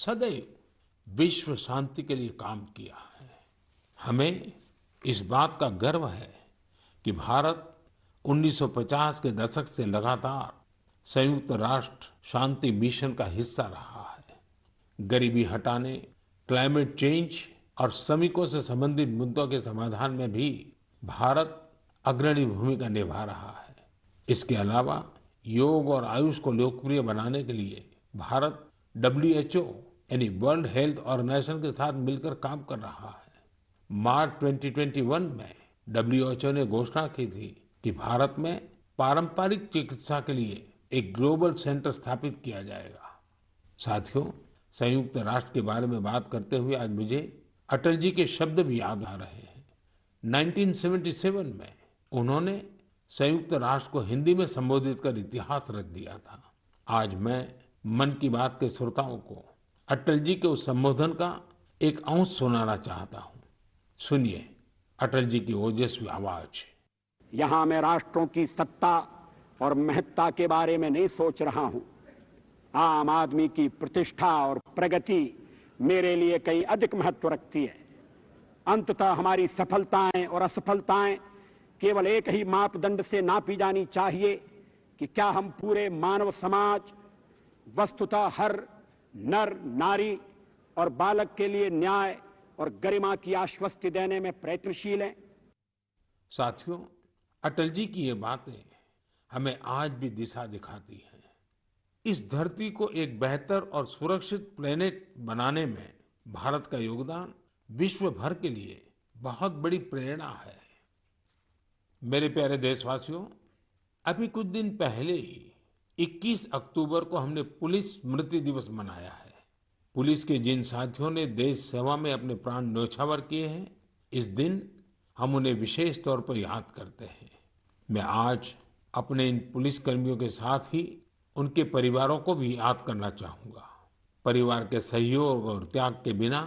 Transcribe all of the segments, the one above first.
सदैव विश्व शांति के लिए काम किया है। हमें इस बात का गर्व है कि भारत 1950 के दशक से लगातार संयुक्त राष्ट्र शांति मिशन का हिस्सा रहा है। गरीबी हटाने, क्लाइमेट चेंज और श्रमिकों से संबंधित मुद्दों के समाधान में भी भारत अग्रणी भूमिका निभा रहा है। इसके अलावा योग और आयुष को लोकप्रिय बनाने के लिए भारत WHO यानी वर्ल्ड हेल्थ ऑर्गेनाइजेशन के साथ मिलकर काम कर रहा है। मार्च 2021 में WHO ने घोषणा की थी कि भारत में पारंपरिक चिकित्सा के लिए एक ग्लोबल सेंटर स्थापित किया जाएगा। साथियों, संयुक्त राष्ट्र के बारे में बात करते हुए आज मुझे अटल जी के शब्द भी याद आ रहे हैं। 1977 में उन्होंने संयुक्त राष्ट्र को हिंदी में संबोधित कर इतिहास रच दिया था। आज मैं मन की बात के श्रोताओं को अटल जी के उस संबोधन का एक अंश सुनाना चाहता हूँ। सुनिए अटल जी की ओजस्वी आवाज। यहाँ मैं राष्ट्रों की सत्ता और महत्ता के बारे में नहीं सोच रहा हूँ। आम आदमी की प्रतिष्ठा और प्रगति मेरे लिए कहीं अधिक महत्व रखती है। अंततः हमारी सफलताएं और असफलताएं केवल एक ही मापदंड से नापी जानी चाहिए कि क्या हम पूरे मानव समाज, वस्तुतः हर नर, नारी और बालक के लिए न्याय और गरिमा की आश्वस्ति देने में प्रयत्नशील हैं। साथियों, अटल जी की ये बातें हमें आज भी दिशा दिखाती हैं। इस धरती को एक बेहतर और सुरक्षित प्लेनेट बनाने में भारत का योगदान विश्व भर के लिए बहुत बड़ी प्रेरणा है। मेरे प्यारे देशवासियों, अभी कुछ दिन पहले ही 21 अक्टूबर को हमने पुलिस स्मृति दिवस मनाया है। पुलिस के जिन साथियों ने देश सेवा में अपने प्राण न्यौछावर किए हैं, इस दिन हम उन्हें विशेष तौर पर याद करते हैं। मैं आज अपने इन पुलिस कर्मियों के साथ ही उनके परिवारों को भी याद करना चाहूंगा। परिवार के सहयोग और त्याग के बिना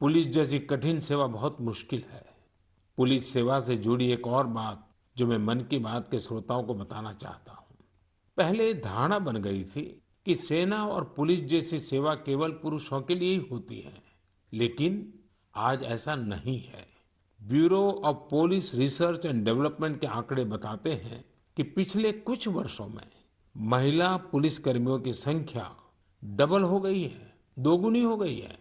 पुलिस जैसी कठिन सेवा बहुत मुश्किल है। पुलिस सेवा से जुड़ी एक और बात जो मैं मन की बात के श्रोताओं को बताना चाहता हूँ। पहले धारणा बन गई थी कि सेना और पुलिस जैसी सेवा केवल पुरुषों के लिए ही होती है, लेकिन आज ऐसा नहीं है। Bureau of police research and development के आंकड़े बताते हैं कि पिछले कुछ वर्षों में महिला पुलिस कर्मियों की संख्या डबल हो गई है, दोगुनी हो गई है।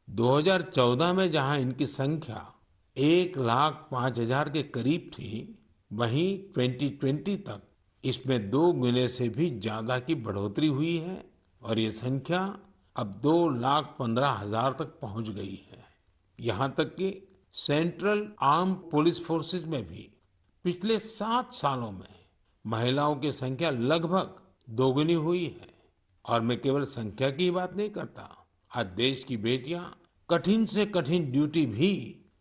2014 में जहां इनकी संख्या 1,05,000 के करीब थी, वहीं 2020 तक इसमें 2 गुने से भी ज्यादा की बढ़ोतरी हुई है और ये संख्या अब 2,15,000 तक पहुंच गई है। यहाँ तक कि सेंट्रल आर्म पुलिस फोर्सेस में भी पिछले 7 सालों में महिलाओं की संख्या लगभग दोगुनी हुई है। और मैं केवल संख्या की बात नहीं करता। आज देश की बेटियां कठिन से कठिन ड्यूटी भी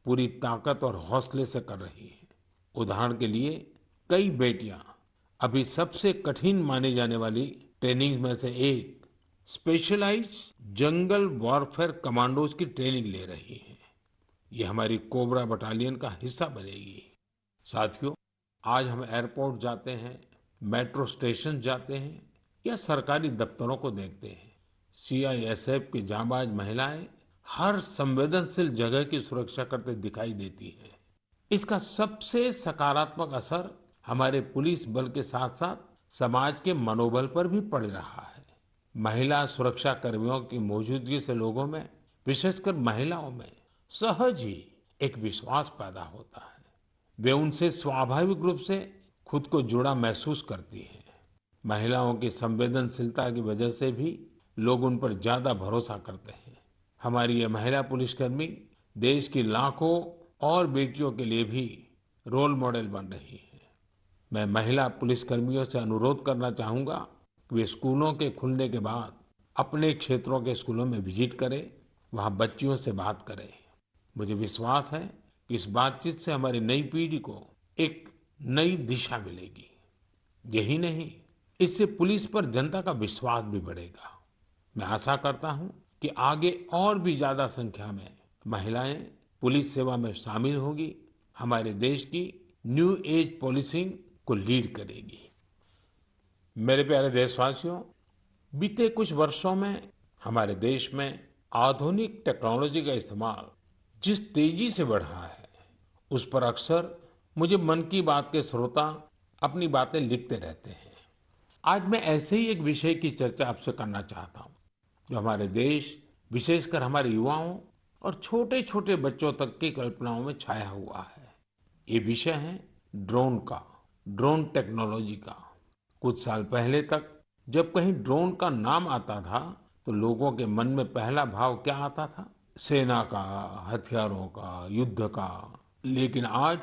पूरी ताकत और हौसले से कर रही हैं। उदाहरण के लिए कई बेटियां अभी सबसे कठिन माने जाने वाली ट्रेनिंग में से एक स्पेशलाइज्ड जंगल वॉरफेयर कमांडोज की ट्रेनिंग ले रही हैं। ये हमारी कोबरा बटालियन का हिस्सा बनेगी। साथियों, आज हम एयरपोर्ट जाते हैं, मेट्रो स्टेशन जाते हैं या सरकारी दफ्तरों को देखते हैं। CISF की जांबाज महिलाएं हर संवेदनशील जगह की सुरक्षा करते दिखाई देती हैं। इसका सबसे सकारात्मक असर हमारे पुलिस बल के साथ साथ समाज के मनोबल पर भी पड़ रहा है। महिला सुरक्षा कर्मियों की मौजूदगी से लोगों में, विशेषकर महिलाओं में, सहज ही एक विश्वास पैदा होता है। वे उनसे स्वाभाविक रूप से खुद को जुड़ा महसूस करती हैं। महिलाओं की संवेदनशीलता की वजह से भी लोग उन पर ज्यादा भरोसा करते हैं। हमारी ये महिला पुलिसकर्मी देश की लाखों और बेटियों के लिए भी रोल मॉडल बन रही है। मैं महिला पुलिसकर्मियों से अनुरोध करना चाहूंगा कि वे स्कूलों के खुलने के बाद अपने क्षेत्रों के स्कूलों में विजिट करें, वहां बच्चियों से बात करें। मुझे विश्वास है कि इस बातचीत से हमारी नई पीढ़ी को एक नई दिशा मिलेगी। यही नहीं, इससे पुलिस पर जनता का विश्वास भी बढ़ेगा। मैं आशा करता हूं कि आगे और भी ज्यादा संख्या में महिलाएं पुलिस सेवा में शामिल होगी, हमारे देश की न्यू एज पॉलिसिंग को लीड करेगी। मेरे प्यारे देशवासियों, बीते कुछ वर्षों में हमारे देश में आधुनिक टेक्नोलॉजी का इस्तेमाल जिस तेजी से बढ़ा है, उस पर अक्सर मुझे मन की बात के श्रोता अपनी बातें लिखते रहते हैं। आज मैं ऐसे ही एक विषय की चर्चा आपसे करना चाहता हूँ, जो हमारे देश, विशेषकर हमारे युवाओं और छोटे-छोटे बच्चों तक की कल्पनाओं में छाया हुआ है। ये विषय है ड्रोन का, ड्रोन टेक्नोलॉजी का। कुछ साल पहले तक जब कहीं ड्रोन का नाम आता था, तो लोगों के मन में पहला भाव क्या आता था? सेना का, हथियारों का, युद्ध का। लेकिन आज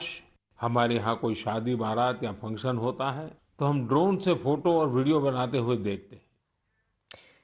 हमारे यहाँ कोई शादी बारात या फंक्शन होता है, तो हम ड्रोन से फोटो और वीडियो बनाते हुए देखते हैं।